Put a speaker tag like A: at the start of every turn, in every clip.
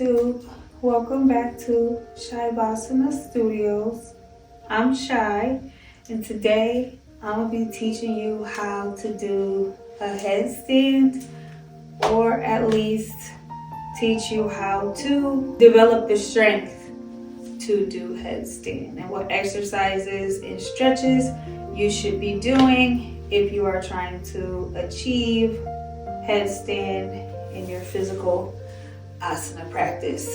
A: YouTube. Welcome back to Shy Vasana Studios. I'm Shy, and today I'm going to be teaching you how to do a headstand, or at least teach you how to develop the strength to do headstand and what exercises and stretches you should be doing if you are trying to achieve headstand in your physical asana practice,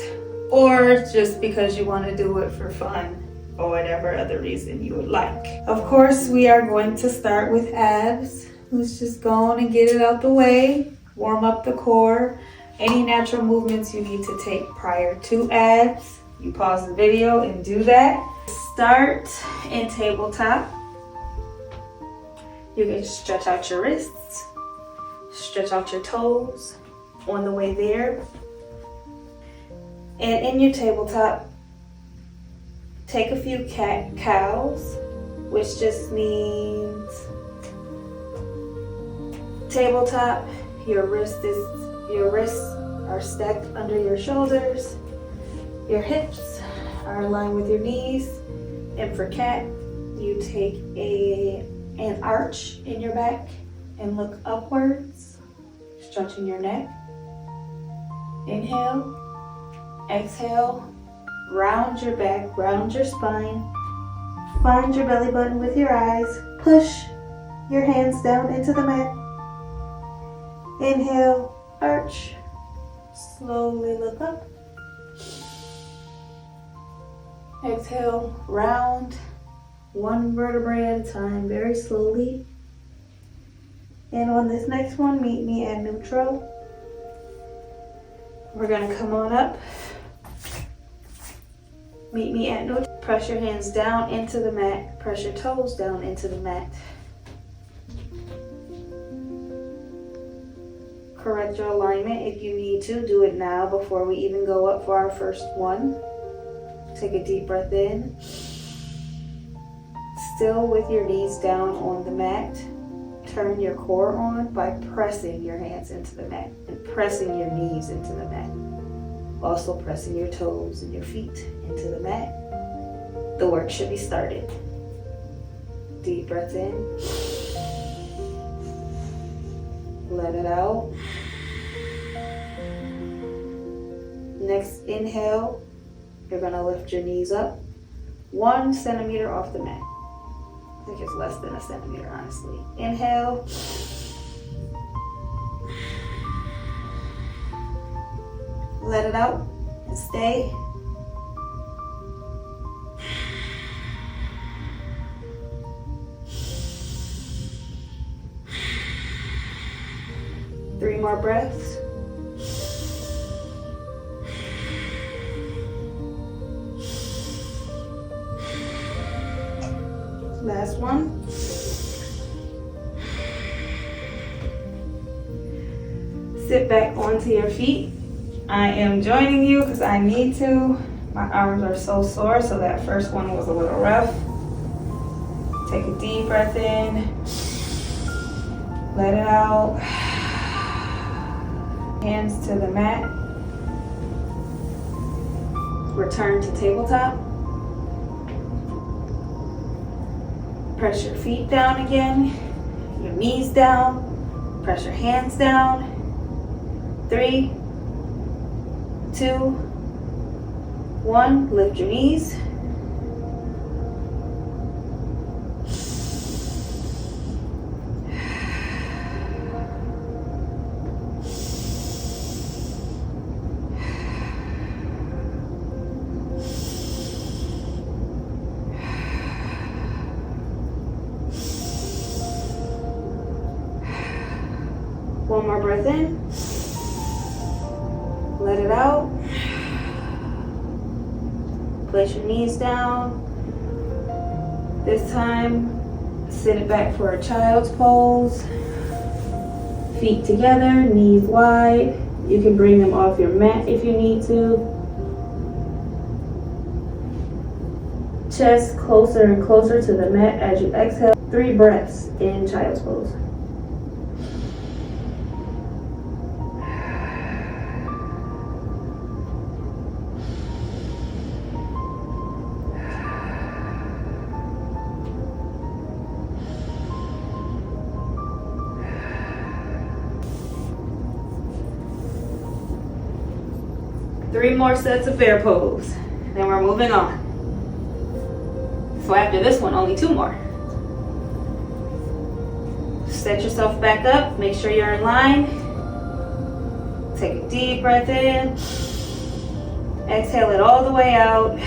A: or just because you want to do it for fun or whatever other reason you would like. Of course, we are going to start with abs. Let's just go on and get it out the way. Warm up the core. Any natural movements you need to take prior to abs, you pause the video and do that. Start in tabletop. You can stretch out your wrists, stretch out your toes on the way there. And in your tabletop, take a few cat-cows, which just means tabletop, your wrists are stacked under your shoulders, your hips are aligned with your knees, and for cat, you take an arch in your back and look upwards, stretching your neck. Inhale. Exhale, round your back, round your spine, find your belly button with your eyes, push your hands down into the mat. Inhale, arch, slowly look up. Exhale, round, one vertebrae at a time, very slowly. And on this next one, meet me at neutral. We're gonna come on up. Meet me at neutral. Press your hands down into the mat. Press your toes down into the mat. Correct your alignment if you need to. Do it now before we even go up for our first one. Take a deep breath in. Still with your knees down on the mat. Turn your core on by pressing your hands into the mat and pressing your knees into the mat. Also pressing your toes and your feet into the mat. The work should be started. Deep breath in. Let it out. Next inhale, you're going to lift your knees up 1 centimeter off the mat. I think it's less than a centimeter, honestly. Inhale. Let it out and stay. Three more breaths. Last one. Sit back onto your feet. I am joining you because I need to. My arms are so sore, so that first one was a little rough. Take a deep breath in. Let it out. Hands to the mat. Return to tabletop. Press your feet down again. Your knees down. Press your hands down. 3, 2, 1, lift your knees. One more breath in. Let it out. Place your knees down. This time, sit it back for a child's pose. Feet together, knees wide. You can bring them off your mat if you need to. Chest closer and closer to the mat as you exhale. 3 breaths in child's pose. 3 more sets of bear pose. Then we're moving on. So after this one, only 2 more. Set yourself back up. Make sure you're in line. Take a deep breath in. Exhale it all the way out.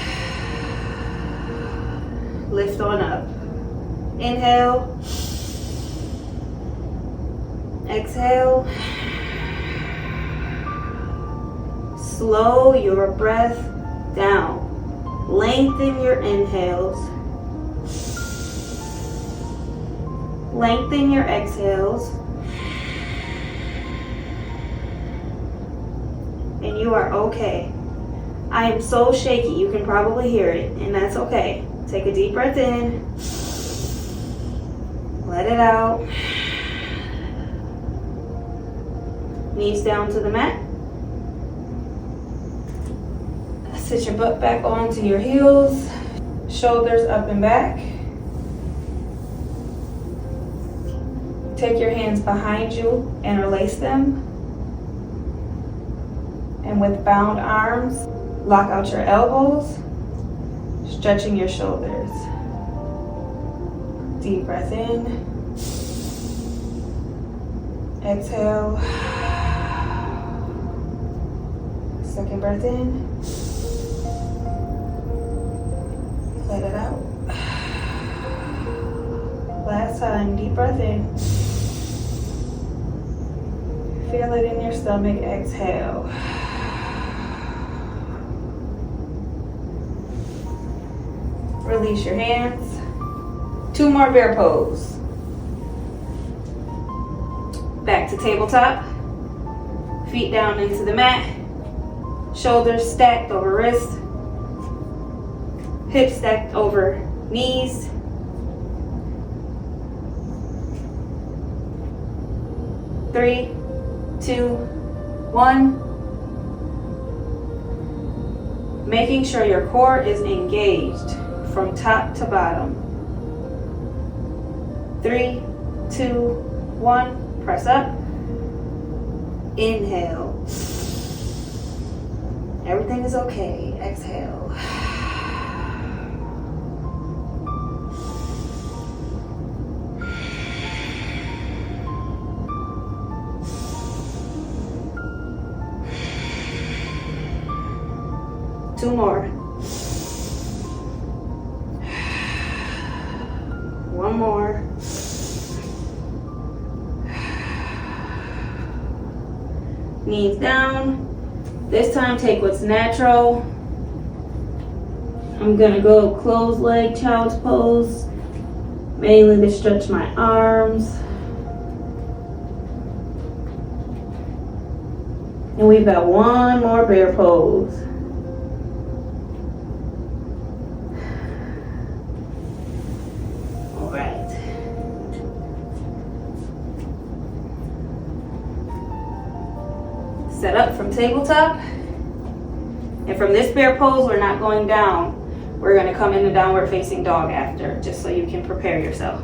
A: Lift on up. Inhale. Exhale. Slow your breath down. Lengthen your inhales. Lengthen your exhales. And you are okay. I am so shaky, you can probably hear it, and that's okay. Take a deep breath in. Let it out. Knees down to the mat. Sit your butt back onto your heels. Shoulders up and back. Take your hands behind you, interlace them. And with bound arms, lock out your elbows, stretching your shoulders. Deep breath in. Exhale. Second breath in. Let it out. Last time, deep breath in. Feel it in your stomach, exhale. Release your hands. 2 more bear pose. Back to tabletop. Feet down into the mat. Shoulders stacked over wrists. Hips stacked over knees. Three, 2, 1. Making sure your core is engaged from top to bottom. 3, 2, 1. Press up. Inhale. Everything is okay. Exhale. Two more. One more. Knees down. This time take what's natural. I'm gonna go closed leg child's pose, mainly to stretch my arms. And we've got 1 more bear pose. All right. Set up from tabletop. And from this bear pose, we're not going down. We're gonna come into downward facing dog after, just so you can prepare yourself.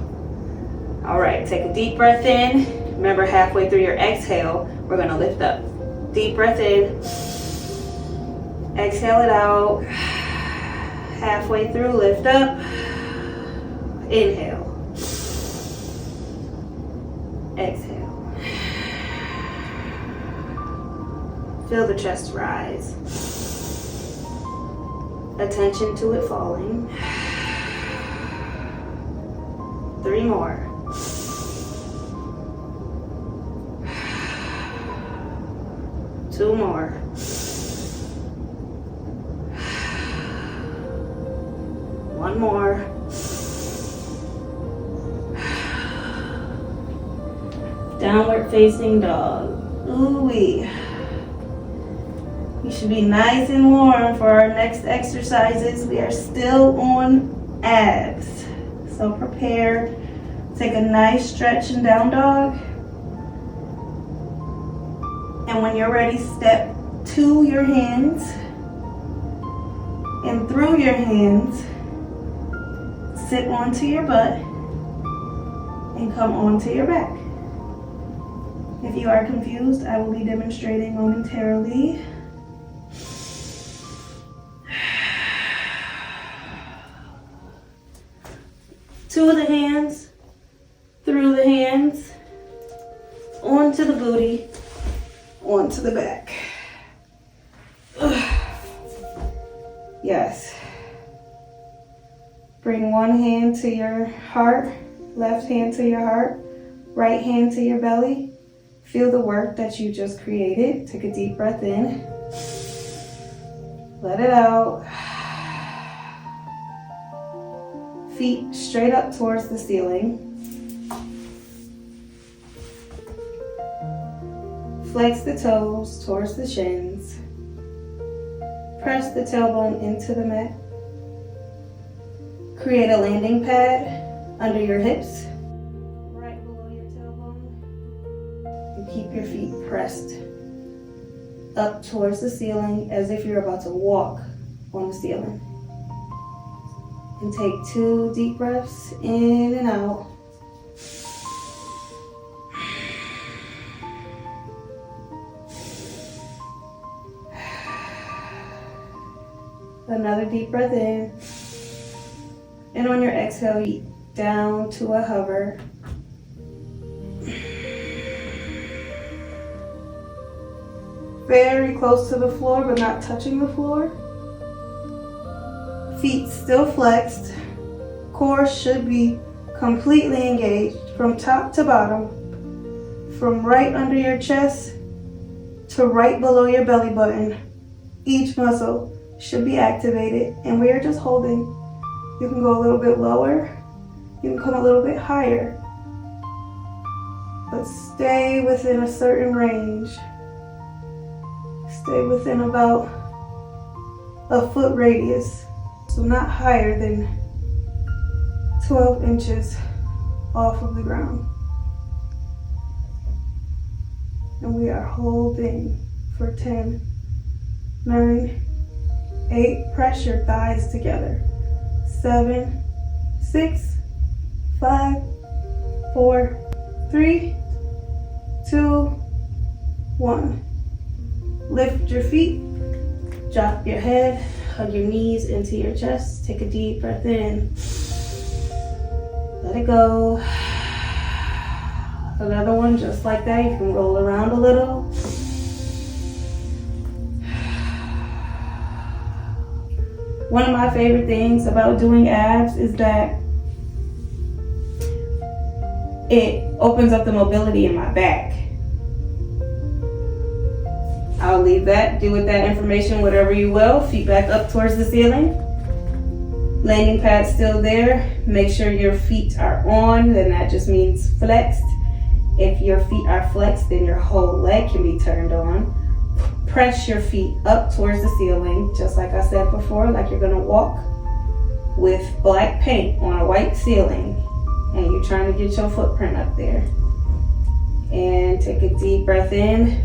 A: All right, take a deep breath in. Remember, halfway through your exhale, we're gonna lift up. Deep breath in. Exhale it out. Halfway through, lift up. Inhale. Exhale. Feel the chest rise. Attention to it falling. 3 more. Two more. One more. Downward facing dog. Ooh-wee. You should be nice and warm for our next exercises. We are still on abs. So prepare. Take a nice stretch in down dog. And when you're ready, step to your hands and through your hands, sit onto your butt and come onto your back. If you are confused, I will be demonstrating momentarily.
B: two of the hands, through the hands, onto the booty, onto the back. Yes. Bring one hand to your heart, left hand to your heart, right hand to your belly. Feel the work that you just created. Take a deep breath in. Let it out. Feet straight up towards the ceiling. Flex the toes towards the shins. Press the tailbone into the mat. Create a landing pad under your hips, right below your tailbone. And keep your feet pressed up towards the ceiling as if you're about to walk on the ceiling. And take 2 deep breaths in and out. Another deep breath in. And on your exhale, you down to a hover. Very close to the floor, but not touching the floor. Feet still flexed. Core should be completely engaged from top to bottom. From right under your chest to right below your belly button. Each muscle should be activated, and we are just holding. You can go a little bit lower. You can come a little bit higher. But stay within a certain range. Stay within about a foot radius. So not higher than 12 inches off of the ground. And we are holding for 10, 9, 8, press your thighs together. 7, 6, 5, 4, 3, 2, 1. Lift your feet, drop your head, hug your knees into your chest. Take a deep breath in. Let it go. Another one just like that. You can roll around a little. One of my favorite things about doing abs is that it opens up the mobility in my back. I'll leave that. Do with that information whatever you will. Feet back up towards the ceiling. Landing pad still there. Make sure your feet are on, then that just means flexed. If your feet are flexed, then your whole leg can be turned on. Press your feet up towards the ceiling, just like I said before, like you're gonna walk with black paint on a white ceiling, and you're trying to get your footprint up there. And take a deep breath in.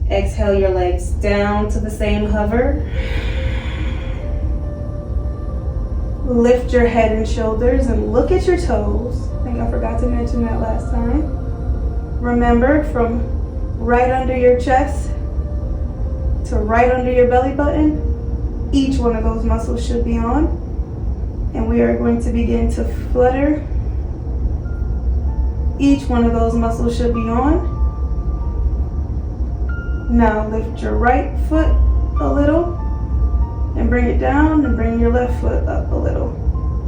B: Exhale your legs down to the same hover. Lift your head and shoulders and look at your toes. I think I forgot to mention that last time. Remember, from right under your chest to right under your belly button, each one of those muscles should be on. And we are going to begin to flutter. Each one of those muscles should be on. Now lift your right foot a little and bring it down, and bring your left foot up a little,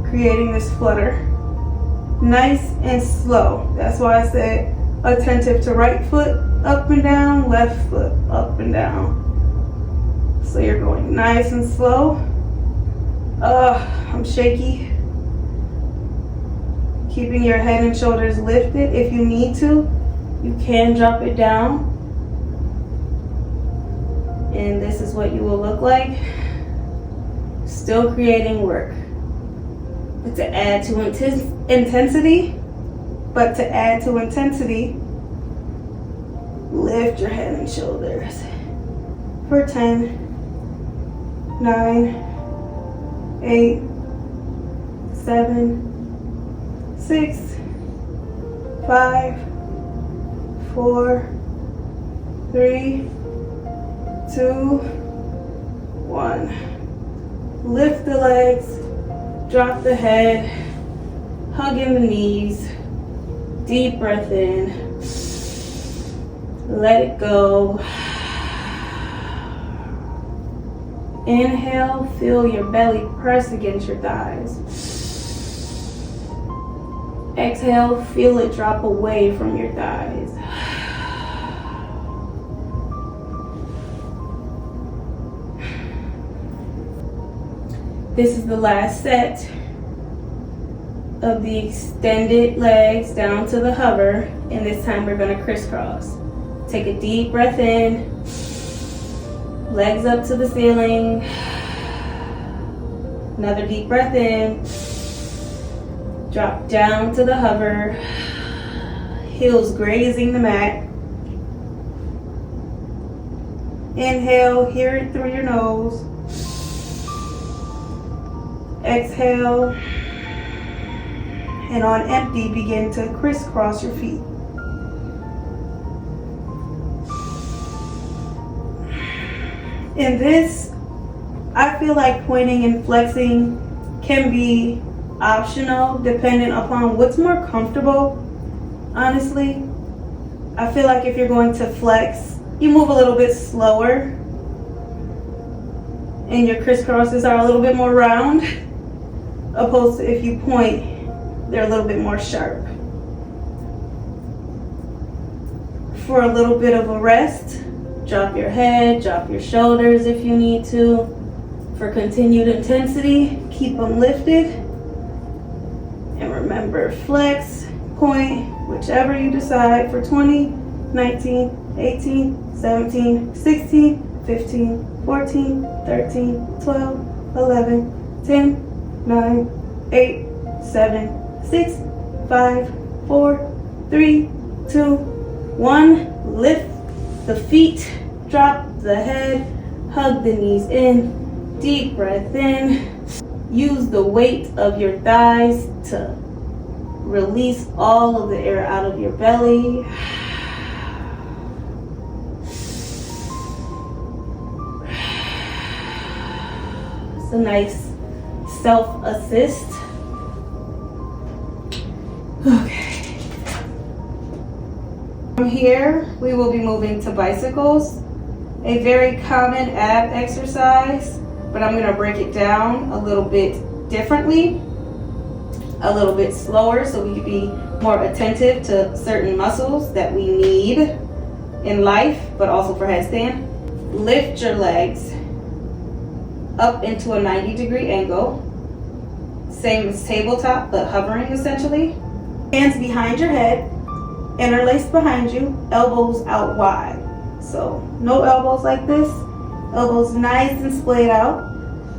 B: creating this flutter. Nice and slow. That's why I said attentive to right foot up and down, left foot up and down. So you're going nice and slow. I'm shaky. Keeping your head and shoulders lifted. If you need to, you can drop it down. And this is what you will look like. Still creating work. But to add to intensity, lift your head and shoulders for 10, 9, 8, 7, 6, 5, 4, 3, 2, 1. Lift the legs, drop the head, hugging the knees. Deep breath in. Let it go. Inhale, feel your belly press against your thighs. Exhale, feel it drop away from your thighs. This is the last set of the extended legs down to the hover, and this time we're going to crisscross. Take a deep breath in, legs up to the ceiling. Another deep breath in, drop down to the hover, heels grazing the mat. Inhale, hear it through your nose. Exhale, and on empty, begin to crisscross your feet. In this, I feel like pointing and flexing can be optional depending upon what's more comfortable. Honestly, I feel like if you're going to flex, you move a little bit slower and your crisscrosses are a little bit more round, opposed to if you point, they're a little bit more sharp. For a little bit of a rest, drop your head, drop your shoulders if you need to. For continued intensity, keep them lifted. And remember, flex, point, whichever you decide for 20, 19, 18, 17, 16, 15, 14, 13, 12, 11, 10, 9, 8, 7, 6, 5, 4, 3, 2, 1. Lift the feet, drop the head, hug the knees in, deep breath in. Use the weight of your thighs to release all of the air out of your belly. It's a nice self-assist. Okay. From here, we will be moving to bicycles. A very common ab exercise, but I'm gonna break it down a little bit differently, a little bit slower so we can be more attentive to certain muscles that we need in life, but also for headstand. Lift your legs up into a 90-degree angle. Same as tabletop, but hovering essentially. Hands behind your head, interlaced behind you, elbows out wide. So no elbows like this, elbows nice and splayed out.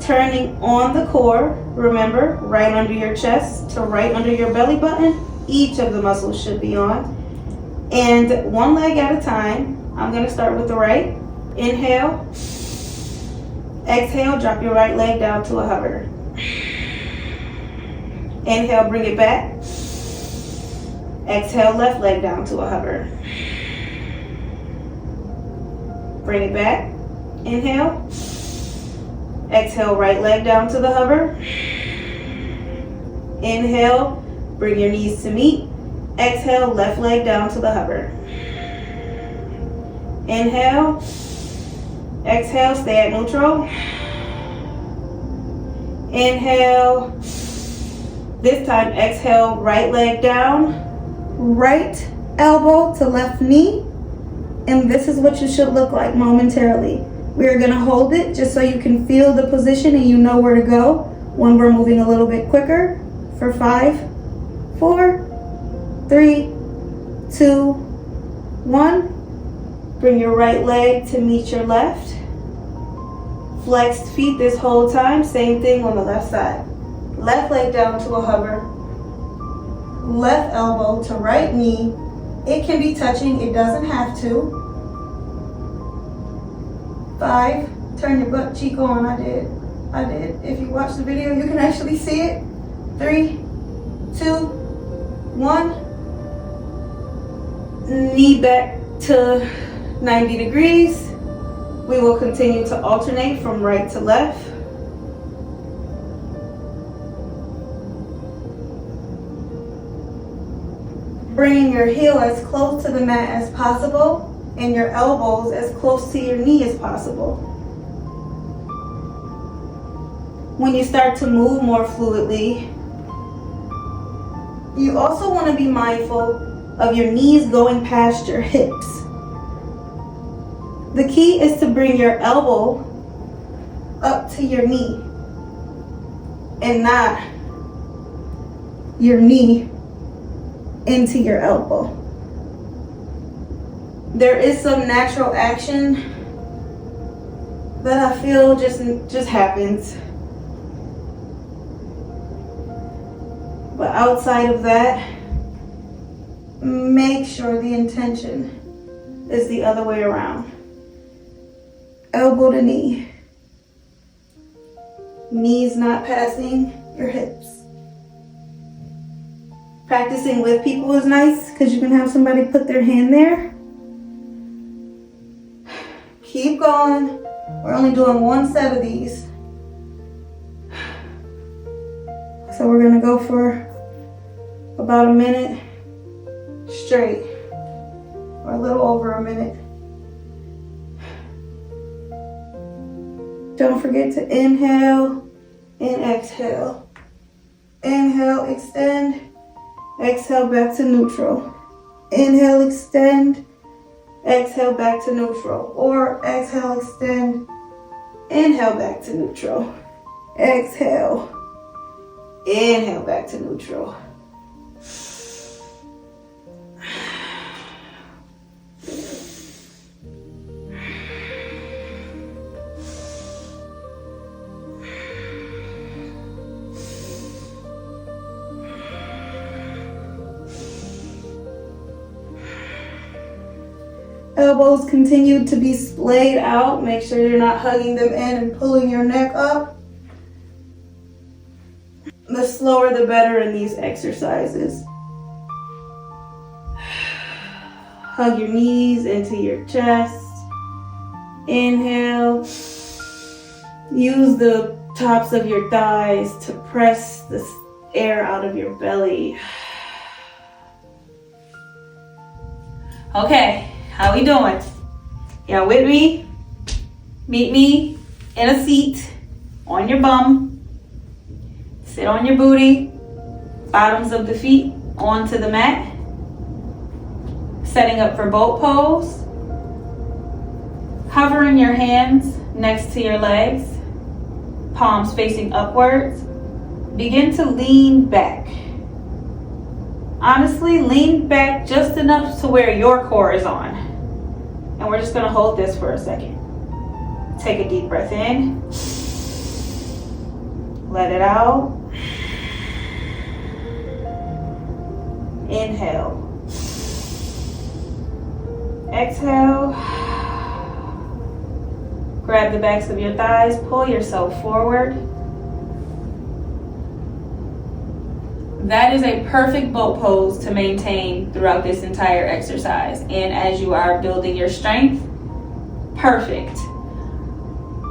B: Turning on the core, remember, right under your chest to right under your belly button. Each of the muscles should be on. And one leg at a time. I'm gonna start with the right. Inhale. Exhale, drop your right leg down to a hover. Inhale, bring it back. Exhale, left leg down to a hover. Bring it back. Inhale. Exhale, right leg down to the hover. Inhale, bring your knees to meet. Exhale, left leg down to the hover. Inhale. Exhale, stay at neutral. Inhale. This time, exhale, right leg down. Right elbow to left knee. And this is what you should look like momentarily. We are going to hold it just so you can feel the position and you know where to go when we're moving a little bit quicker. For 5, 4, 3, 2, 1. Bring your right leg to meet your left. Flexed feet this whole time. Same thing on the left side. Left leg down to a hover. Left elbow to right knee. It can be touching, it doesn't have to. 5, turn your butt cheek on. I did. If you watch the video, you can actually see it. 3, 2, 1. Knee back to 90 degrees. We will continue to alternate from right to left. bringing your heel as close to the mat as possible and your elbows as close to your knee as possible. When you start to move more fluidly, you also want to be mindful of your knees going past your hips. The key is to bring your elbow up to your knee and not your knee into your elbow. There is some natural action that I feel just happens. But outside of that, make sure the intention is the other way around. Elbow to knee. Knees not passing your hips. Practicing with people is nice because you can have somebody put their hand there. Keep going. We're only doing one set of these. So we're gonna go for about a minute straight, or a little over a minute. Don't forget to inhale and exhale. Inhale, extend. Exhale back to neutral. Inhale, extend. Exhale back to neutral. Or exhale, extend. Inhale back to neutral. Exhale. Inhale back to neutral. Elbows continue to be splayed out. Make sure you're not hugging them in and pulling your neck up. The slower the better in these exercises. Hug your knees into your chest. Inhale. Use the tops of your thighs to press the air out of your belly. Okay, how we doing? Y'all with me? Meet me in a seat on your bum. Sit on your booty, bottoms of the feet onto the mat. Setting up for boat pose. Hovering your hands next to your legs, palms facing upwards. Begin to lean back. Honestly, lean back just enough to where your core is on. And we're just gonna hold this for a second. Take a deep breath in. Let it out. Inhale. Exhale. Grab the backs of your thighs, pull yourself forward. That is a perfect boat pose to maintain throughout this entire exercise. And as you are building your strength, perfect.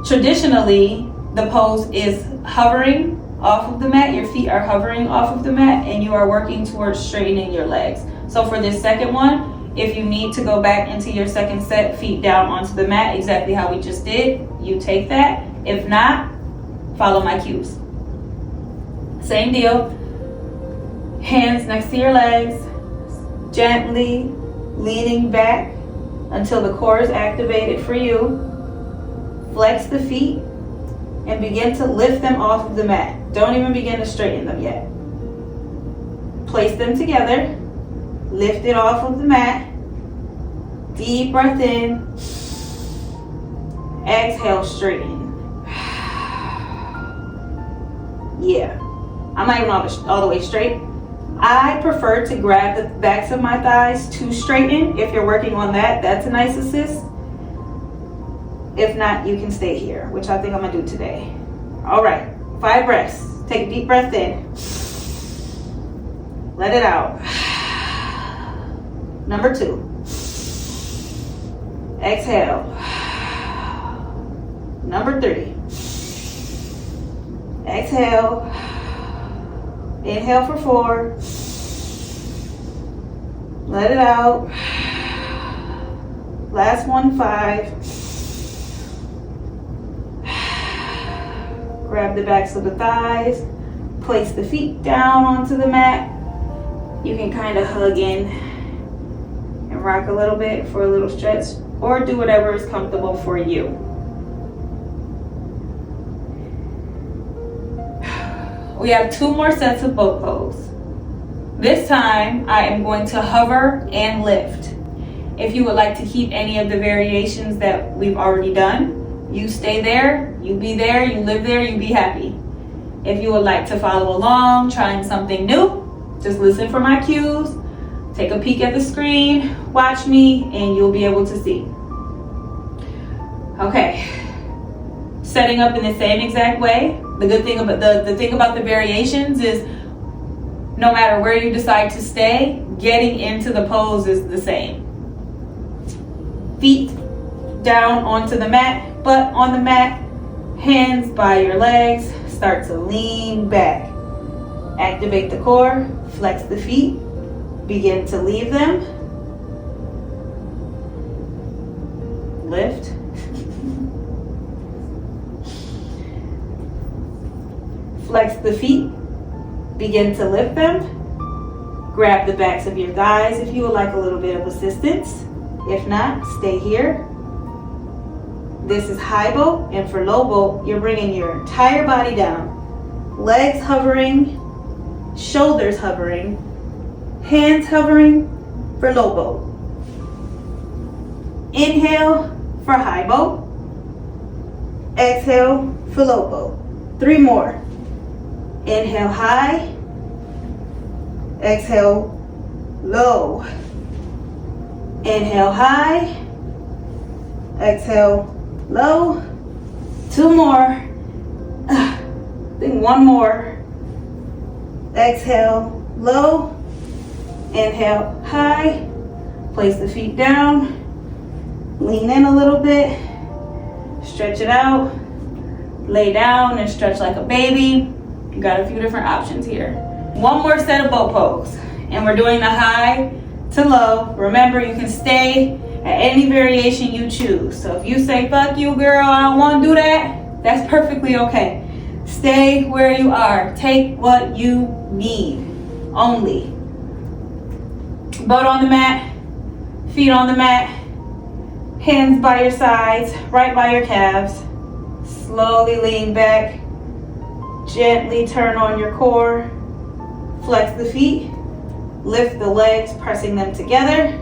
B: Traditionally, the pose is hovering off of the mat. Your feet are hovering off of the mat and you are working towards straightening your legs. So for this second one, if you need to go back into your second set, feet down onto the mat, exactly how we just did, you take that. If not, follow my cues. Same deal. Hands next to your legs, gently leaning back until the core is activated for you. Flex the feet and begin to lift them off of the mat. Don't even begin to straighten them yet. Place them together, lift it off of the mat. Deep breath in, exhale, straighten. Yeah, I'm not even all the way straight. I prefer to grab the backs of my thighs to straighten. If you're working on that, that's a nice assist. If not, you can stay here, which I think I'm gonna do today. All right, 5 breaths. Take a deep breath in. Let it out. Number 2. Exhale. Number 3. Exhale. Inhale for 4.
A: Let it out. Last one, 5. Grab the backs of the thighs. Place the feet down onto the mat. You can kind of hug in and rock a little bit for a little stretch, or do whatever is comfortable for you. We have 2 more sets of boat pose. This time I am going to hover and lift. If you would like to keep any of the variations that we've already done, you stay there, you be there, you live there, you be happy. If you would like to follow along, trying something new, just listen for my cues, take a peek at the screen, watch me, and you'll be able to see. Okay, setting up in the same exact way. The thing about the variations is no matter where you decide to stay, getting into the pose is the same. Feet down onto the mat, butt on the mat, hands by your legs, start to lean back. Activate the core, flex the feet, begin to leave them. Lift. Flex the feet, begin to lift them. Grab the backs of your thighs if you would like a little bit of assistance. If not, stay here. This is high boat, and for low boat, you're bringing your entire body down. Legs hovering, shoulders hovering, hands hovering for low boat. Inhale for high boat. Exhale for low boat. 3 more. Inhale high. Exhale low. Inhale high. Exhale low. 2 more. Then 1 more. Exhale low. Inhale high. Place the feet down. Lean in a little bit. Stretch it out. Lay down and stretch like a baby. You got a few different options here. 1 more set of boat pose. And we're doing the high to low. Remember, you can stay at any variation you choose. So if you say, fuck you, girl, I don't want to do that, that's perfectly okay. Stay where you are. Take what you need only. Butt on the mat, feet on the mat, hands by your sides, right by your calves. Slowly lean back. Gently turn on your core. Flex the feet. Lift the legs, pressing them together.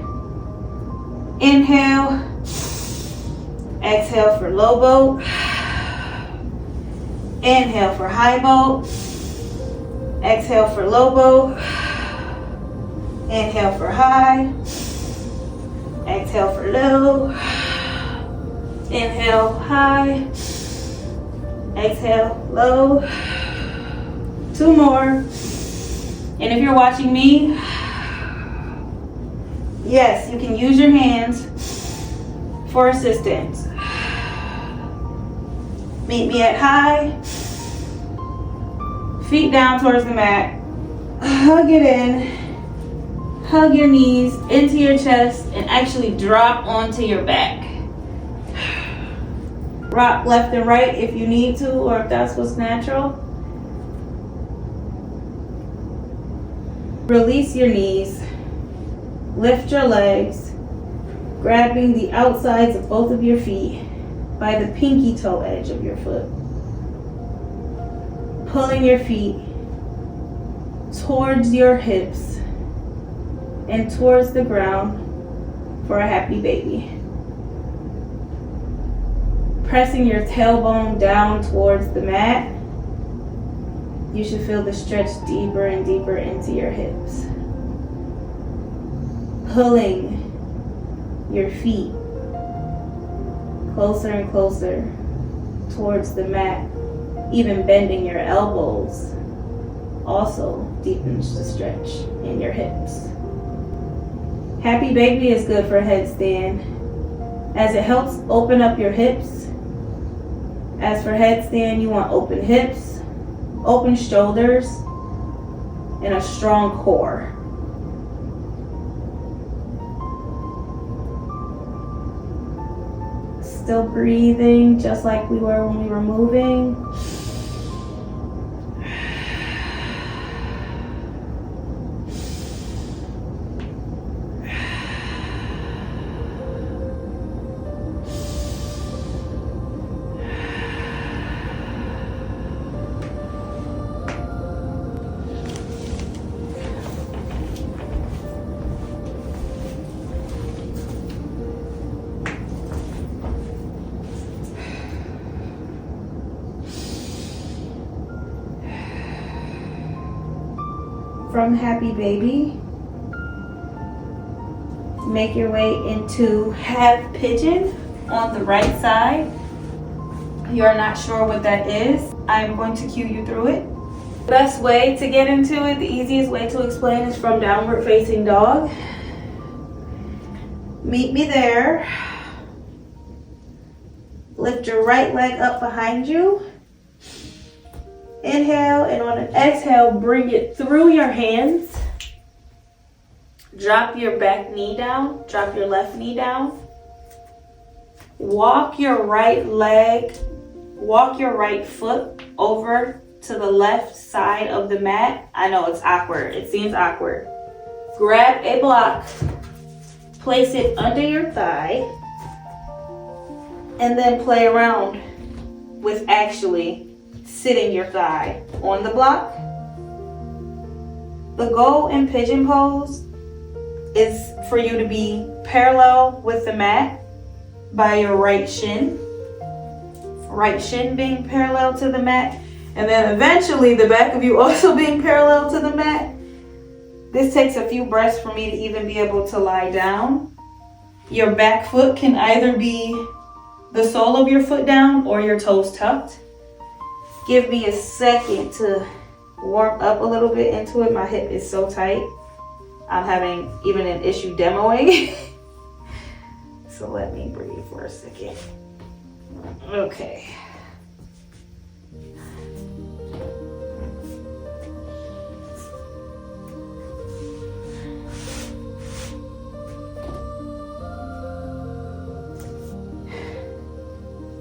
A: Inhale. Exhale for low boat. Inhale for high boat. Exhale for low boat. Inhale for high. Exhale for low. Inhale high. Exhale low. 2 more. And if you're watching me, yes, you can use your hands for assistance. Meet me at high. Feet down towards the mat. Hug it in. Hug your knees into your chest and actually drop onto your back. Rock left and right if you need to, or if that's what's natural. Release your knees. Lift your legs, grabbing the outsides of both of your feet by the pinky toe edge of your foot. Pulling your feet towards your hips and towards the ground for a happy baby. Pressing your tailbone down towards the mat, you should feel the stretch deeper and deeper into your hips. Pulling your feet closer and closer towards the mat, even bending your elbows also deepens the stretch in your hips. Happy baby is good for headstand as it helps open up your hips. As for headstand, you want open hips, open shoulders, and a strong core.
B: still breathing just like we were when we were moving. From happy baby, make your way into half pigeon on the right side. You are not sure what that is, I'm going to cue you through it. The best way to get into it, the easiest way to explain, is from downward facing dog. Meet me there. Lift your right leg up behind you. Inhale, and on an exhale, bring it through your hands. Drop your back knee down, drop your left knee down. Walk your right foot over to the left side of the mat. I know it's awkward, it seems awkward. Grab a block, place it under your thigh, and then play around with actually sitting your thigh on the block. The goal in pigeon pose is for you to be parallel with the mat by your right shin being parallel to the mat, and then eventually the back of you also being parallel to the mat. This takes a few breaths for me to even be able to lie down. Your back foot can either be the sole of your foot down or your toes tucked. Give me a second to warm up a little bit into it. My hip is so tight. I'm having even an issue demoing. So let me breathe for a second. Okay.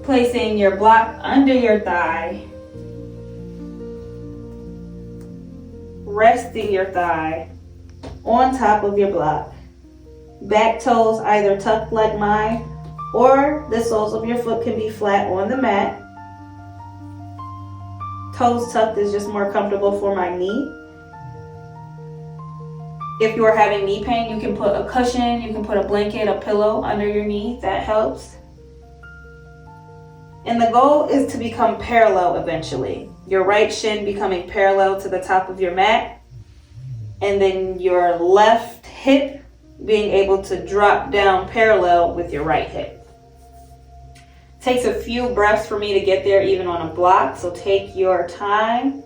B: Placing your block under your thigh. Resting your thigh on top of your block. Back toes either tucked like mine, or the soles of your foot can be flat on the mat. Toes tucked is just more comfortable for my knee. If you are having knee pain, you can put a cushion, you can put a blanket, a pillow under your knee. That helps. And the goal is to become parallel eventually. Your right shin becoming parallel to the top of your mat, and then your left hip being able to drop down parallel with your right hip. Takes a few breaths for me to get there even on a block, so take your time.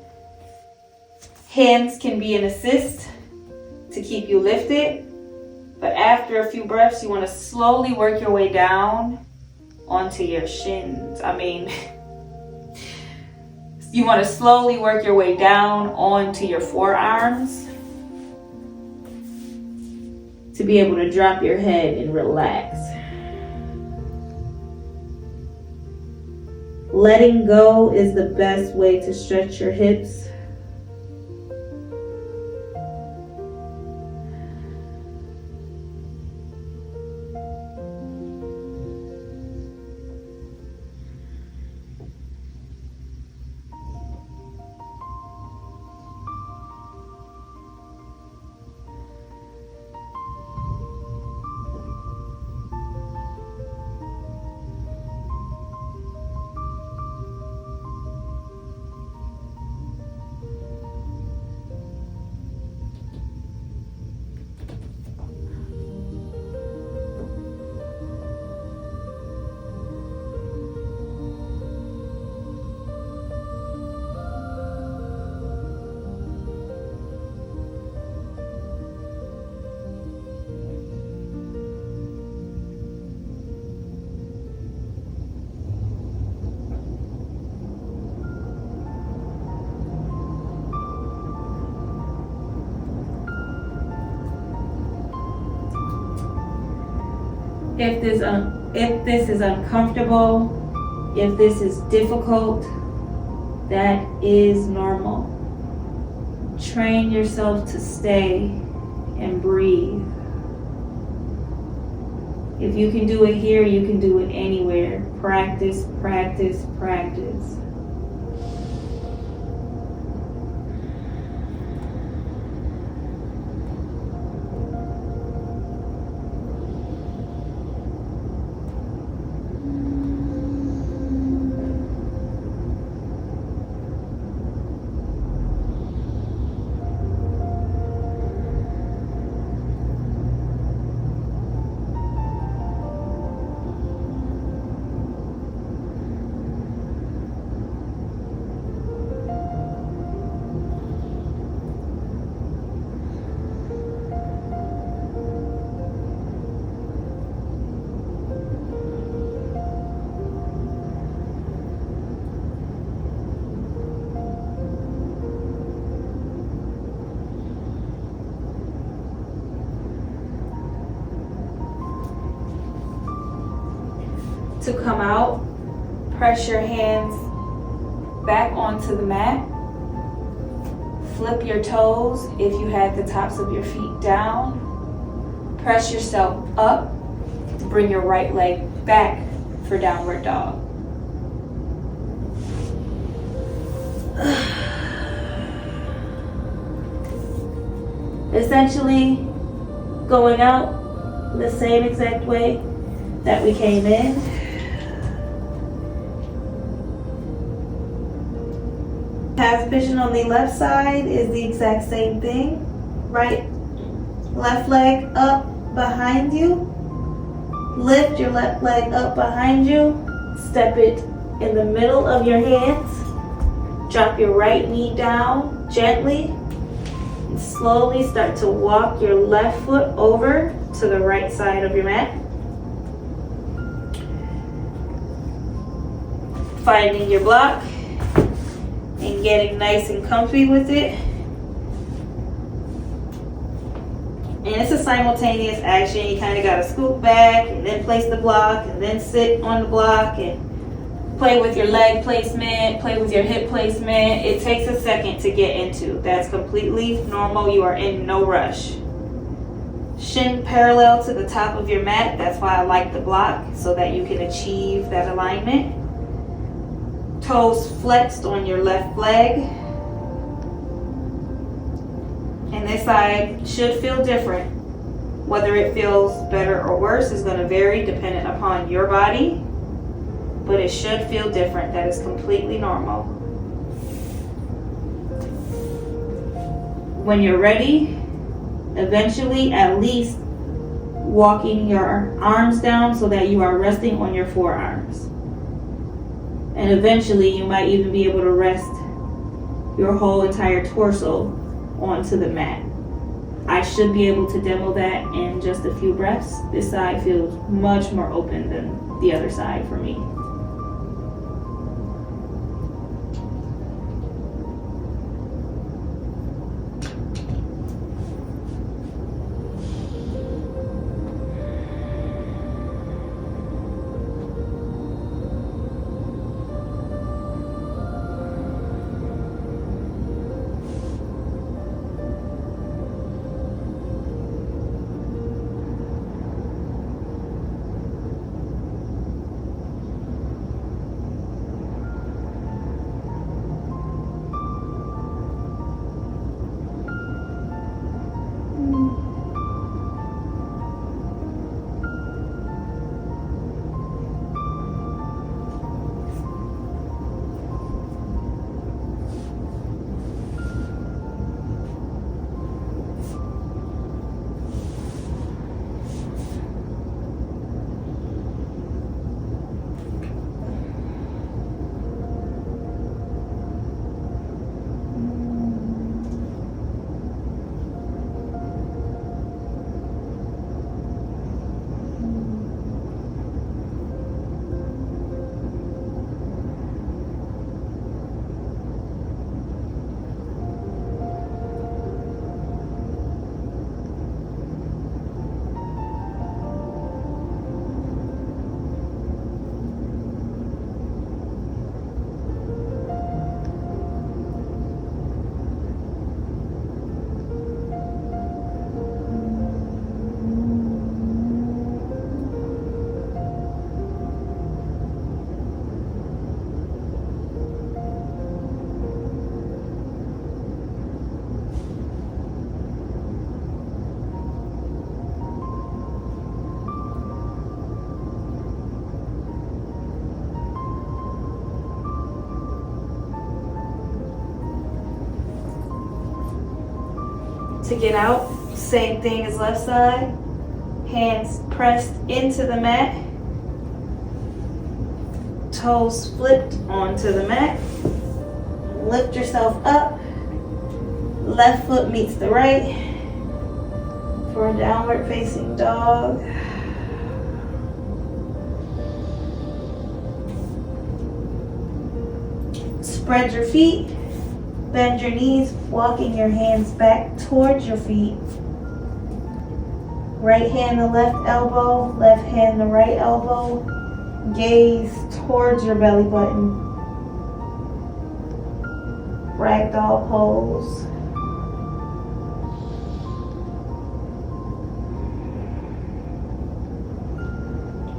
B: Hands can be an assist to keep you lifted, but after a few breaths, you want to slowly work your way down onto your shins. You want to slowly work your way down onto your forearms to be able to drop your head and relax. Letting go is the best way to stretch your hips. If this
A: If this is uncomfortable, if this is difficult, that is normal. Train yourself to stay and breathe. If you can do it here, you can do it anywhere. Practice, practice, practice. To come out, press your hands back onto the mat. Flip your toes if you had the tops of your feet down. Press yourself up. Bring your right leg back for downward dog. Essentially, going out the same exact way that we came in. Half pigeon on the left side is the exact same thing. Left leg up behind you. Lift your left leg up behind you. Step it in the middle of your hands. Drop your right knee down gently. And slowly start to walk your left foot over to the right side of your mat. Finding your block and getting nice and comfy with it. And it's a simultaneous action. You kind of got to scoop back and then place the block and then sit on the block and play with your leg placement, play with your hip placement. It takes a second to get into. That's completely normal. You are in no rush. Shin parallel to the top of your mat. That's why I like the block, so that you can achieve that alignment. Toes flexed on your left leg. And this side should feel different. Whether it feels better or worse is going to vary dependent upon your body, but it should feel different. That is completely normal. When you're ready, eventually at least walking your arms down so that you are resting on your forearms. And eventually you might even be able to rest your whole entire torso onto the mat. I should be able to demo that in just a few breaths. This side feels much more open than the other side for me. to get out. Same thing as left side. Hands pressed into the mat. Toes flipped onto the mat. Lift yourself up. Left foot meets the right for a downward facing dog. Spread your feet. Bend your knees, walking your hands back towards your feet. Right hand the left elbow, left hand the right elbow. Gaze towards your belly button. Ragdoll pose.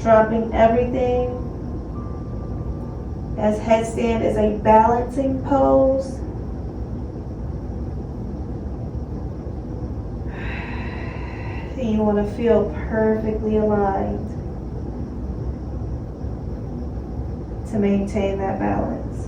A: Dropping everything, as headstand is a balancing pose. You want to feel perfectly aligned to maintain that balance.